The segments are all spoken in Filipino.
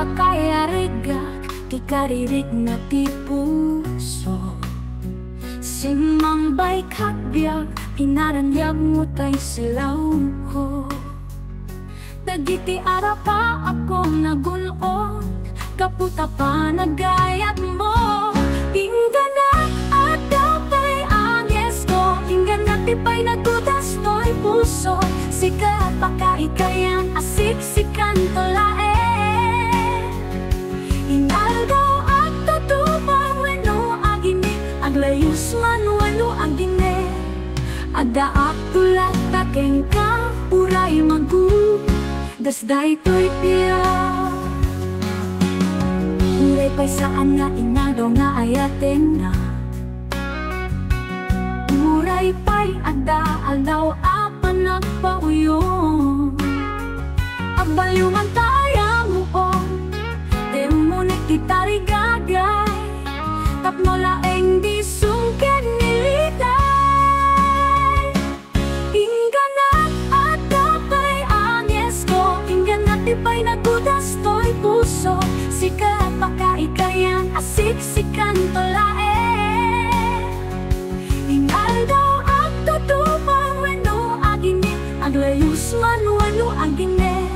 pakayariga, ti karirig na ti puso. Simambay kakbiag, pinaranyag mo tay silaw ko. Dagiti arapa ako nagunod, kaputa pa nagayat mo. Ingana at dapay anyes ko, ingana tipay nagudas to'y puso. Sikat pakaikayan asik-sikan tolae. Inaldaw at tutupang weno agini, aglayus man wano agine. Adaak tulat takeng ka, uray magu, dasday to'y piya. Uray pa'y saan nga inaldaw nga ayaten na. Uray pa'y ada-aldaw apan nagpauyon. Agbalyungan taya mo on, demonik di tarigagay, tapno laeng di sungken nilitay. Ingganat at dapay anyes ko, ingganat tipay nagudas to'y puso. Sikat pakaikayan asik-sikan tolae. Ingaldaw at tutupang weno agine, aglayus man wano agine.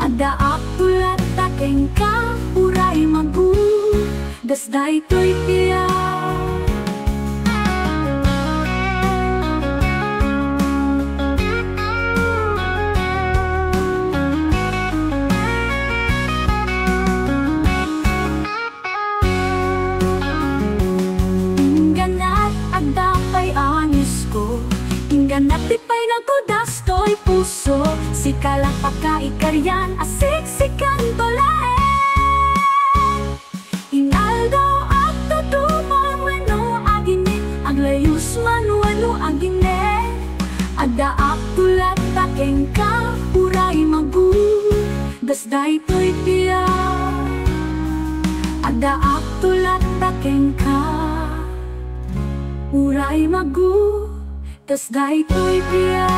Adaak tulat takeng ka, uray magu, dasday to'y piya. Ingganat at dapay anyes ko, ingganat tipay nagudas to'y puso. Sikalang pakaikaryan asik-sikan tolae. Inaldaw at tutupang weno agine, aglayus man wano agine. Adaak tulat takeng ka, uray magu, dasday to'y piya. Adaak tulat takeng ka, uray magu, dasday to'y piya.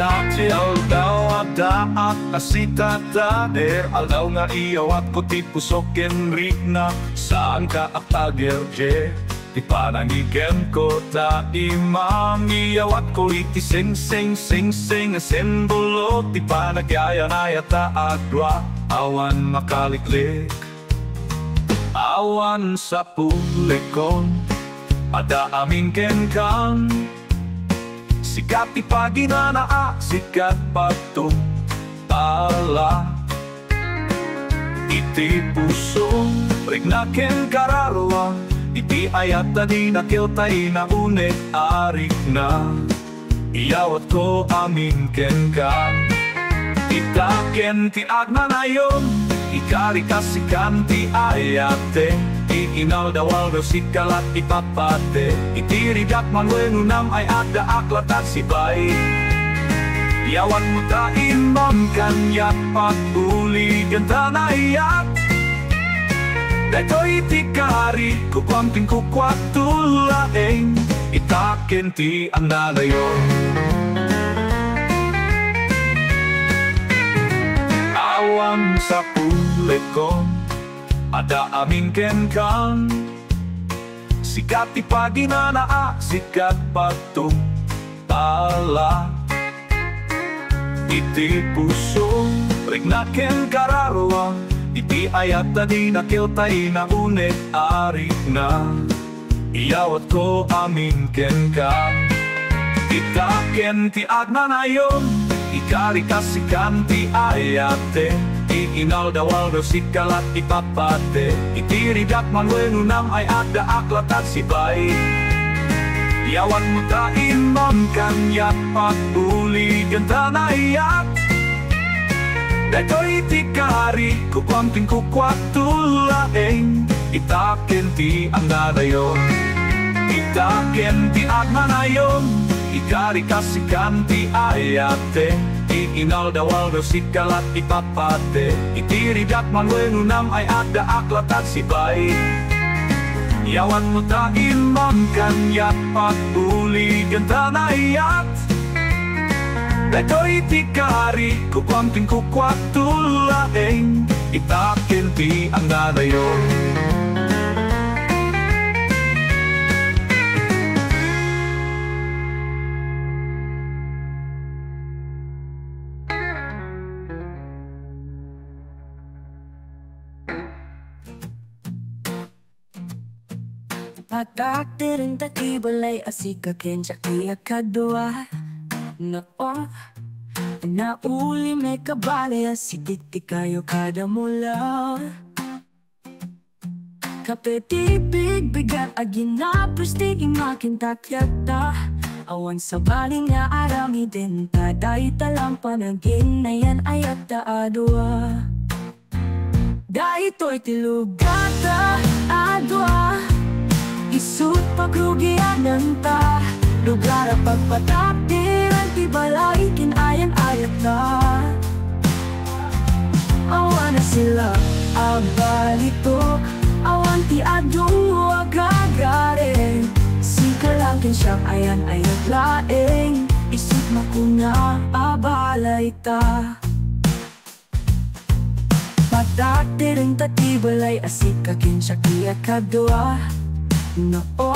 Dati aldaw ada at asita tader, aldaw nga iyawat ko ti pusoken rigna. Saan ka aktager je, ti panangigen ko ta imang iyawat ko iti sing sing sing sing simbolo. Ti panagyayan ay ata agwa, awan makaliklik, awan sa pulikon, ada aming kenkang. Sikat ti paginanaa, sikat patong tala. Iti puso, rignaken kararwa, iti ayat na di nakiltay na unet arik na. Iyawat ko amin ken ka, itaken ti agnanayon, ikari kasikan ti ayate. Ti inaldawal no sikalat ipapate, itirigat man wenunam ay ada aklat at sibay. Yawan mo ta imam kanyak paguli ganda na iyak. Dito itikari kupamping kukwatulaeng, itaken ti ang nanayon. Awan sa pulit ko, ada aming kenkang. Sikat ti paginanaa, sikat patong tala. Iti puso, rignaken kararwa, iti ayat na di nakiltay na unet arik na. Iyawat ko aming kenkang. Itaken ti agnanayon, ikari kasikan ti ayate. Ti inaldawal no sikalat ipapate, itirigat man wenunam ay ada aklat at sibay. Yawan mo ta imam kanyak paguli ganda na iyak. Dito itikari kupamping kukwatulaeng, itaken ti ang nanayon. Itaken ti agnanayon, ikari kasikan ti ayate. Iti inaldawal no sikalat ipapate Iti rigat manwenunam ay ada aklat at sibay Yawan mo ta imam kanyat pagpuli ganda na iyat Dato iti kari kupamping kukwatulaeng Itakin ti ang nanayon Pagkaktirin tatibalay asikakin siya kaya kadua Noo Nauli may kabali asiditi kayo kada mula Kapetibig bigat aginapos di imakin takyata Awan sa baling nga arami din Taday talang panagin na yan ayat adwa Dahito'y tilugata adwa Isut pagrugianan ta Lugar ang pagpatakdiran Tibalay kinayan ayat na Awan na sila abalito Awan ti adung agagare Sikalangkin siyang ayan ayat laeng Isut makuna abalay ta Patakdiran tatibalay Asikakin siya kaya kadua Noo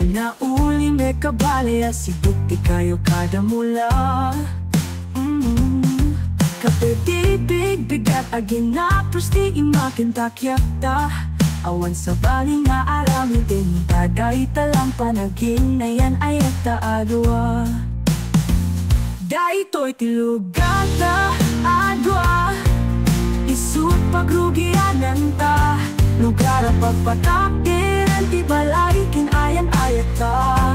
Nauli may kabali Asidukti kayo kada mula Kapitibig bigat aginapos di imakin takyakta Awan sa baling nga arami din Taday talang panagin na yan ayat taadwa Dahito'y tilugata adwa Isut pagrugianan ta Lugar ang pagpatakdiran Tibalay kinayan ayat ta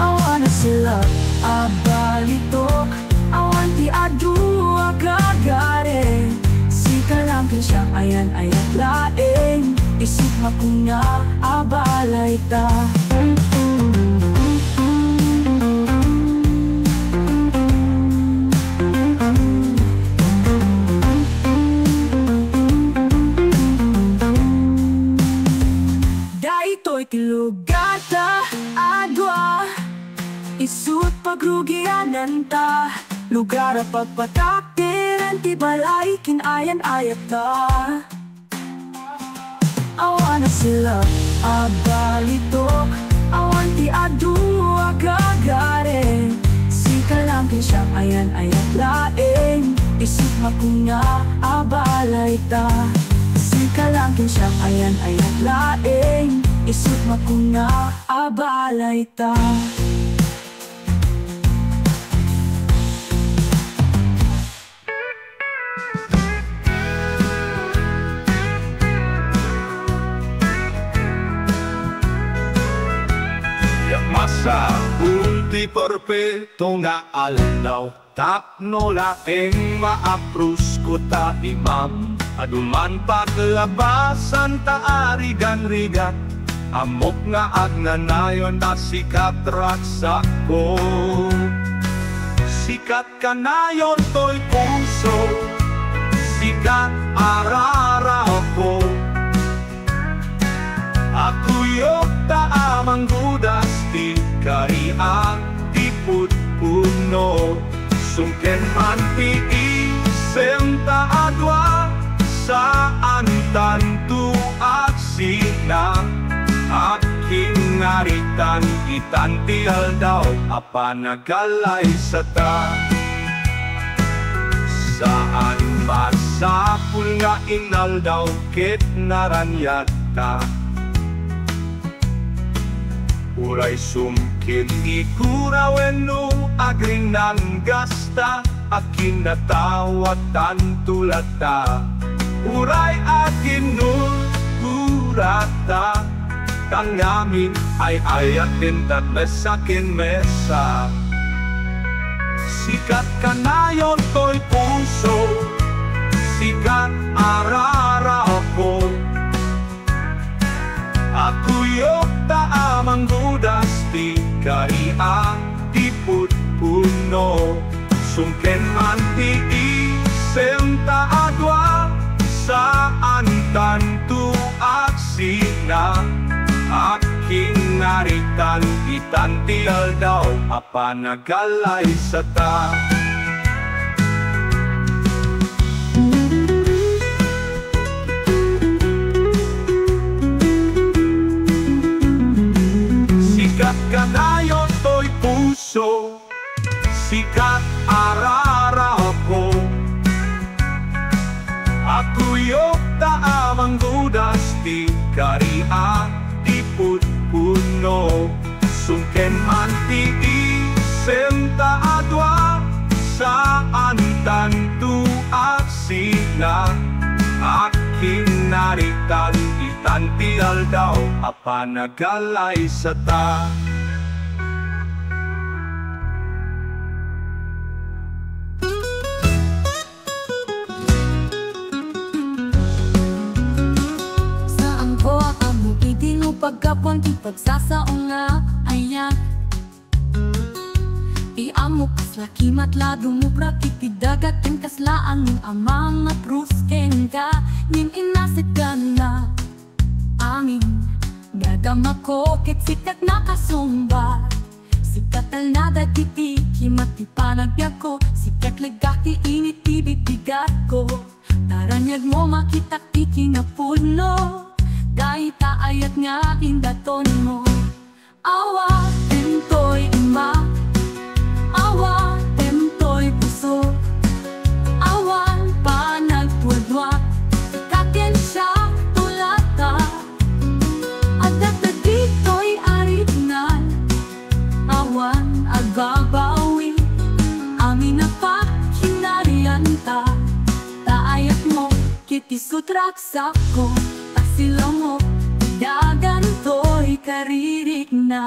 Awan na sila abalitok Awan ti adu agagare Sikalangkin siyang ayan ayat laeng Isip makuna abalay ta Dahito'y tilugata adwa Isut pagrugianan ta Lugar ang pagpatakdiran Tibalay kinayan ayat ta Awan na sila abalitok Awan ti adu agagare Sikalangkin siyang ayan ayat laeng Isip makuna abalay ta Sikalangkin siyang ayan ayat laeng Isip makuna abalay ta Masa ulti perpeto nga aldaw Takno laeng maaprus ko ta imam Aduman paglabasan ta arigan-rigat Amok nga agnanayon na sikat raksa ko Sikat kanayon to'y puso Sikat arara ko Ako yok taamang gudas Di kariang tiput puno Sungken man tiisem ta adwa Saan tantu at sinang At hingaritan itantial daw Apa nagalay sa ta Saan masapul nga inal daw Ket naranyat ta Uray sumkin ikurawen no agring ng gasta Akin natawatan tulata Uray akin no kurata Kang namin ay ayatin tatlesakin mesa Sikat kanayon ko'y puso Sikat arara ko Ako yok taamang gudas Di kariang tiput puno puno sungken man tiisem ta adwa saan tantu aksina aking naritan itantial daw apa nagalay sa ta. Sikat kanayon to'y puso, sikat arara ko. Akuyok taamang dudas ti karia ti puno sungken man ti isem ta adwa saan tantu aksina aking naritan itantial daw apa nagalay sa ta. Pagkapon ti pagsasaong nga ayan iamok kaslaki matlado mo prakipidagat ang kaslaan ng amang at rusken ka nin inasit ka na amin gadam ako ket sikat nakasumba sikat alnada titi kimatipanagbiag ko sikat legati init tibitigat ko taranyag mo makitak tiki na puno dahil taayat nga indaton mo. Awa, temtoy ima. Awa, temtoy puso. Awan pa nagpuadwa. Kaken siya tulata. At dito'y aritnan. Awan agbabawi. Amin na pa kinarian ta. Taayat mo, kitisutrak sa ko. Sila mo, dagan to'y karirik na.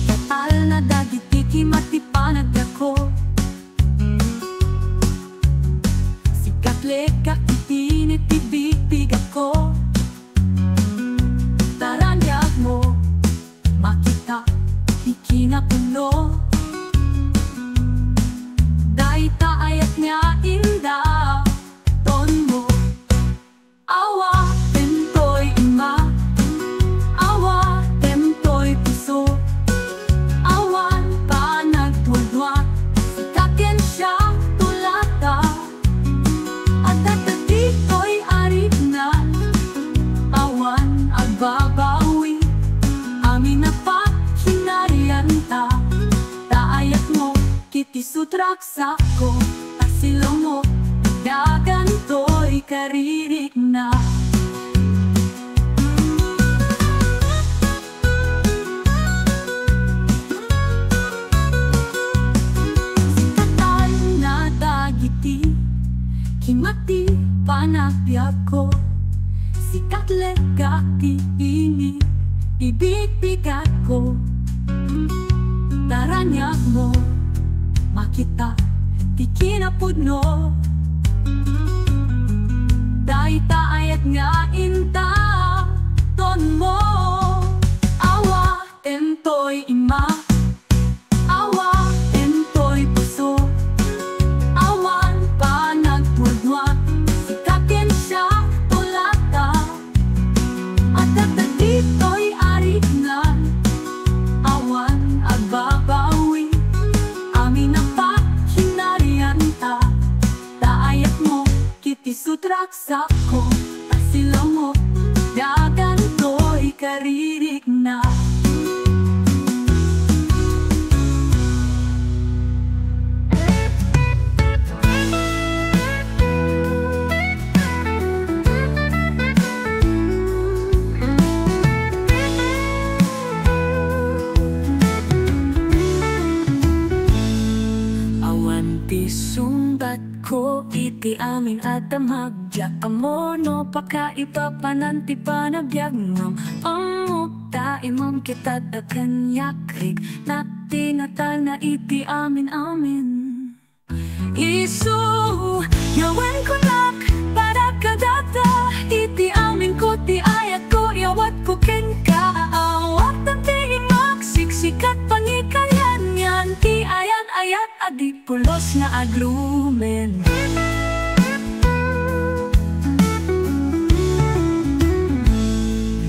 Katal na dagitiki matipanag ako. Sikatlekak itinit ibibig ako. Taranyag mo, makita ikinapuno dahil taayat nga inda ton mo. Awa, temtoy ima. Awa, temtoy puso. Awan pa nagtuadwa. Sikaken siya tulata. At dito'y aritnan. Awan agbabawi. Amin na pa ta, taayat mo, kitisutrak sa ko, asilo mo, dagan to'y karirik na. Sikatan na dagiti, kimati panagbiag ko, sikatlekati ini, ibigbigat ko. Taranyag mo, makita, di kinapudno. Dahil taayat nga inta, ton mo. Awa, temtoy ima. Awa, temtoy puso. Awan pa nagpuadwa. Sikaken siya tulata. At dito'y aritnan. Awan agbabawi. Amin na pa kinarian ta. Taayat mo, kitisutrak sa ko. Asilo mo, dagan to'y karirik na. Sumbat ko iti amin at amagyak amono pakaiba pananti panagbiag ngam amukta imam kita dakan yakrik nati natal na iti amin amin Isu yawan ko nak para kadata pulos nga aglumen.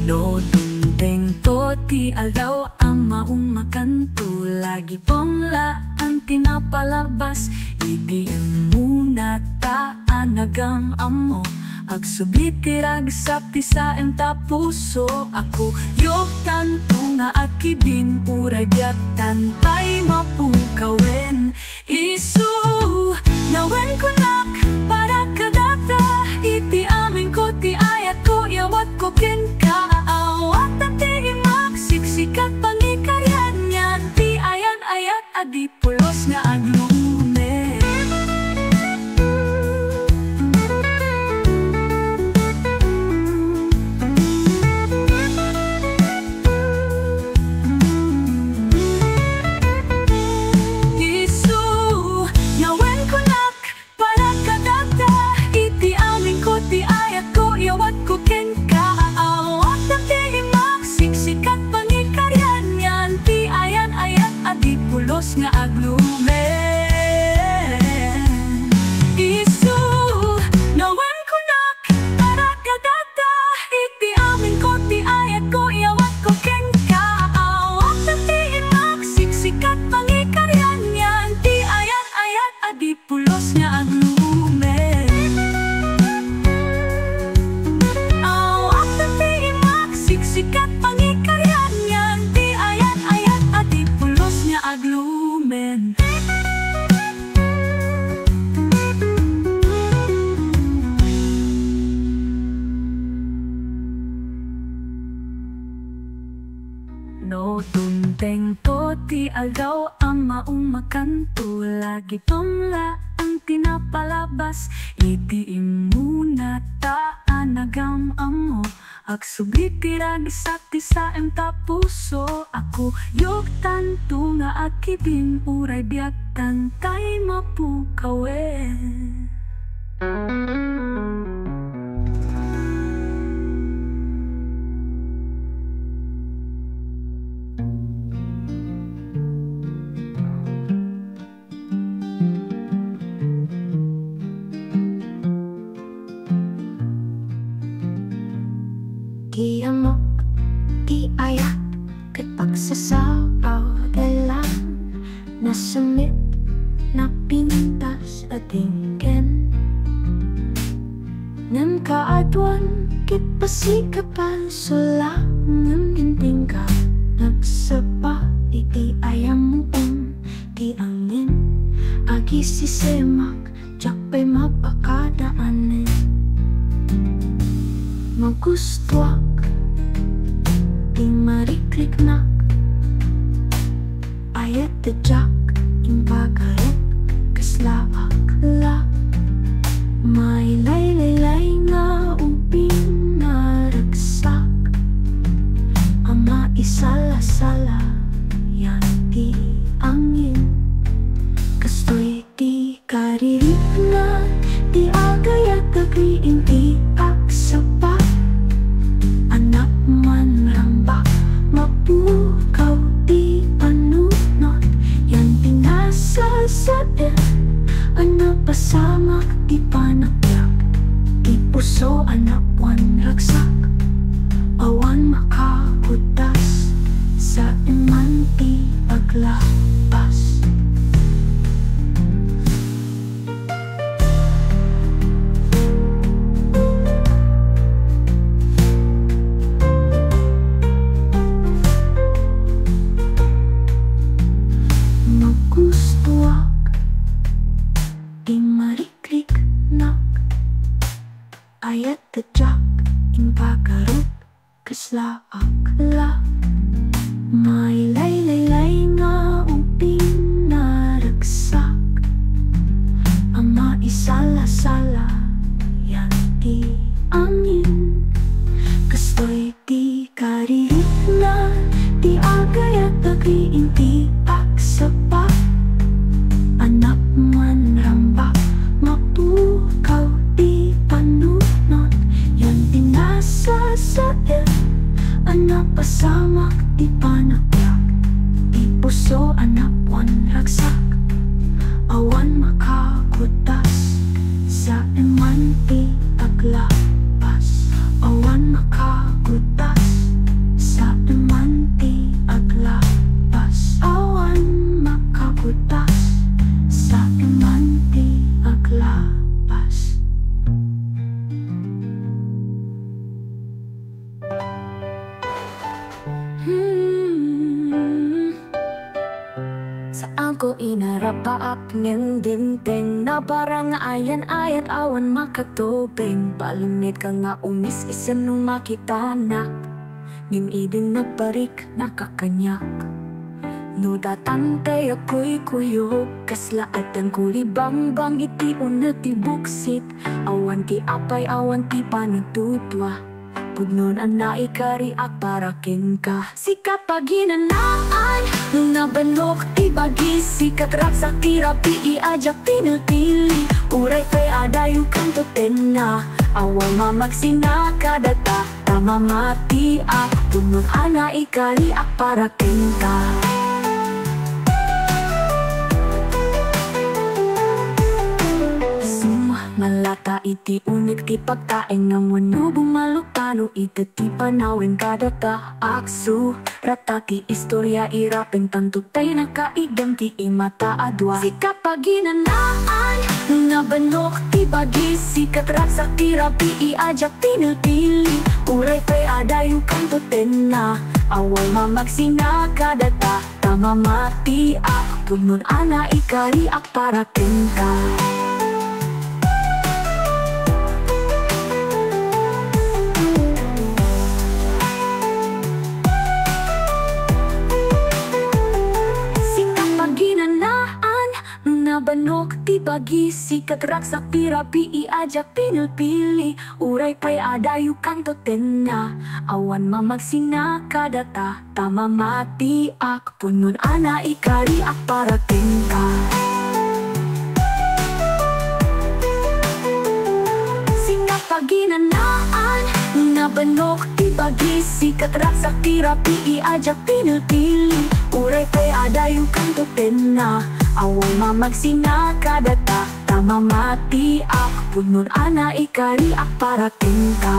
No dundeng to ti alaw ang maong makanto, lagi pongla ang tinapalabas, idi muna taan nagang amo. Agsublit tirag sa pisaem ta puso, ako yok tanto nga akibin uray biat tantay mapukawen. Isu nawen kunak para kadata, iti amin ko ti ayat ko yawat ko ken kaawat at ti magsiksikat pangikaryan yan, ti ayat adi pulos nga aglumen. Nga aglumen. Isu nawan kunak para kadata, iti amin ko ti ayat ko iawat ko ken kaawat at ti magsiksikat pangikaryan yan, ti ayat adi pulos nga aglumen. Awat at ti magsiksikat pangikaryan yan, ti ayat adi pulos nga aglumen. No dundeng to ti agaw ang maong makanto, lagi pongla ang tinapalabas, iti imuna taan nagam amo. Agsublit tirag sa tisaem ta puso, ako yok tanto nga akibin uray biak tantay mapukawen. Di amok, di ayak, kat pagsasapaw dalang nasamit na pintas atingken. Ngam kaadwan, kit pasikapan sulangan ginting ka nagsapa, iti ayam mo ti angin, agi sisemak, jakpay mapakadaanin. Magustuak, di mariklik nak, ayat tejak, imbagaret, keslaak la. May laylay nga uping naragsak, ama isala-sala, yan di angin. Kastoy di karirik na, di agayat agriin di aksapa. Anak man rambak, mapukaw di panunot, yan pinasasain. Anak pasamak di panakyak, di puso anak wan ragsak. Awan makakutas sa iman di paglabas. Magustuak, di mariklik nak, ayat tejak, impagarut, keslaak la. May laylay nga uping naragsak, ama isala-sala, yan di angin. Kastoy di karirik na, di agayat agriin di aksapa. Anak man rambak, mapukaw di panunot, yan pinasasain. Anak pasamak di panakyak, di puso anak wan ragsak. Awan ko inarapaap ng dinteng na parang ayan ayat awan makatubing. Balunit ka nga umis isa nung makita na ning idin nagparik nakakanyak. No datante ako'y kuyog kaslaat ang kulibang bang iti unati buksit. Awan ti apay awan ti panagtutwa pudnon ang naikari at parakin ka. Sikat paginanaan nung nabanok ti bagi sikat raksak ti rapi iajak tinutili. Uray kay adayo kanto na awan mamagsina kadata tamamati ak pudnon ang naikari at parakin ka. Malata iti unik ti pagkain ng wano bumalutano iti ti panawin kadata aksu rata ti istorya irapeng tantutay nakaigam ti imata adwa. Sikat paginanaan nabanok ti bagi sikat raksak ti rapi iajak tinutili. Uray kay adayo kantuten na awal mamagsina kadata tamamati ak pudnon ana ikari ak paraken ka. Nabanok ti bagi sikat raksak ti rapi iajak pinulpili. Uray pa'y adayo kantoten na awan mamagsina kadata tamamati ak pudnon ana ikari ak paraken ka. Sikat paginanaan nabanok ti bagi sikat raksak ti rapi iajak pinulpili. Uray pa'y adayo kantoten na awan mamagsina kadata tamamati ak pudnon ana ikari ak paraken ka.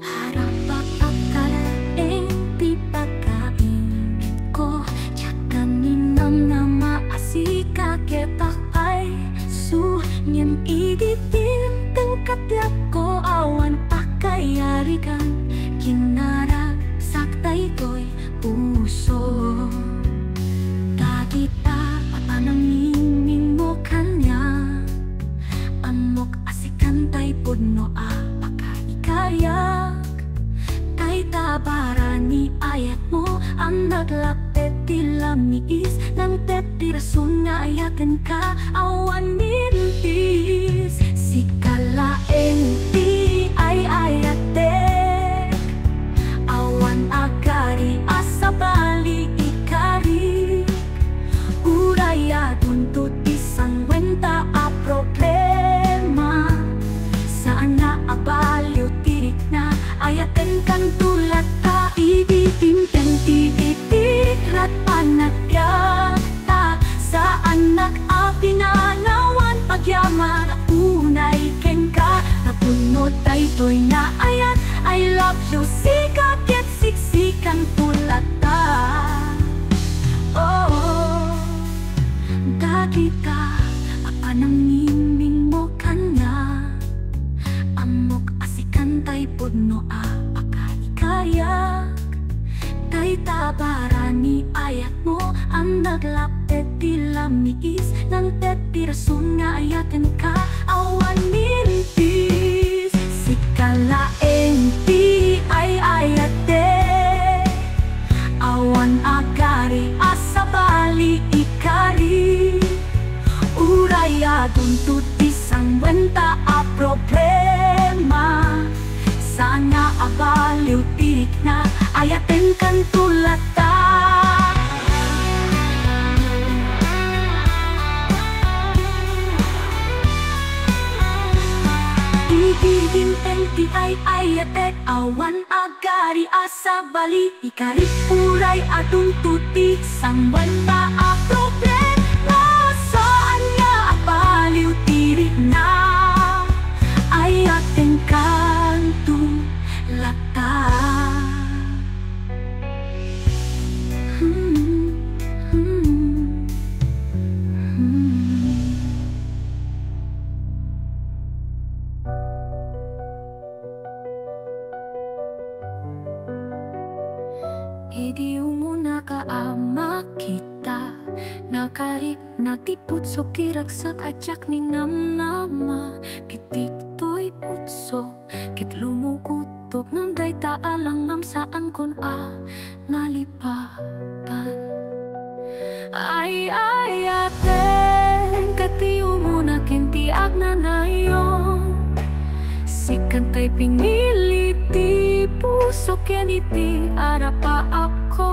Harapak ak kalaeng ti pagkain ko yakanin ng nama asika ketak ay nyan iditin tengkatyak ko awan pakayari kan kinarag saktay ko'y puso. Kakita papanangingning mo kanya amok asikan tay pudno apakaikayak tay tabarani ayat mo ang naglapet tilamiis ng tetirasun nga ayaten ka awan mintis. Sikalaeng ti ay ayatek awan agari asabali ikari. Uraya tuntut isang wenta a problema saan na abaliw tirik na ayaten kan tulat ta iditimten tiditik rat panagyak ta saan nag-apinanawan pagyaman unay ken ka napunod daytoy na ayat I love you sikat yet siksikan tulat ta. Oh, dakita apanangiming mo kanya amok asikan tay pudno apakaikayak tay tabarani ayat mo ang naglapet tilamiis ng tetirasun nga ayaten ka awan mintis. Sikalaeng ti ay ayatek awan agari asabali ikari. Uraya tuntut isang wenta a problema sana abaliw tirik na ayaten kan tulat ta. Ibigin enti ay ayatek awan agari asabali ikari. Uray atong tuti sang wenta a problema saan nga abaliw tirik na ayaten kan tulat ta. Idi umuna ka ama kita nakarik natiput so kiragsak ajak ni namnama kitik to'y putso kit lumukutok nang day taalang ngam saan kon nalipatan ay aten kati umuna kintiag na nayon sikan tay pinili ti puso keniti ara pa ako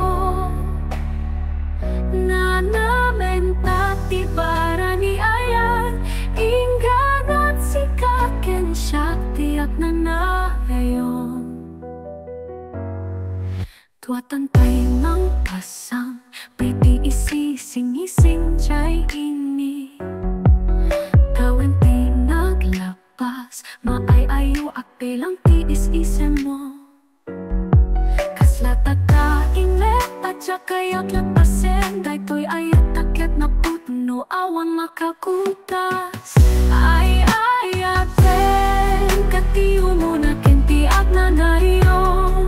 na namen tati bara ni ayan ingganat sikaken siya tiyak na nayon tuatan tay mang pasang pwede isising-ising jay ini tawen pinaglapas maay-ayo akpe lang tiis-isen mo kaslata ka inlet at kayat lapasen daytoy ayat takyat na putno awan makakutas ay aten katiyo mo na kentiak na nayon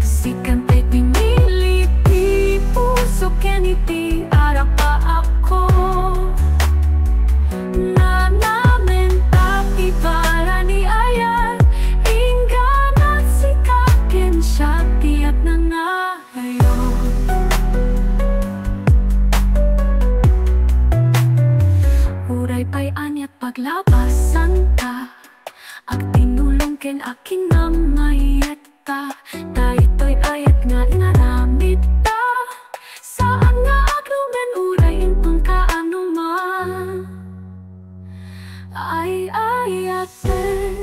sikan tay pinili ti puso keniti ara pa ako na namen tapi para ni ayan ingganat sikaken siya tiyak na ngayon uray pa'y anyat paglabasan ka ag tinulong ken akin na mayet ka daytoy ayat nga inaramid ta saan nga aglumen uray intong kaanuman ay aten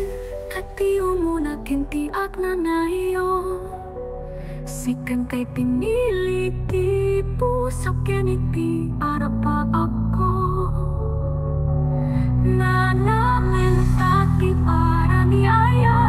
katiyo mo na kintiak na nayon sikan kay pinili ti puso keniti ara pa ako na namen tati para ni ayan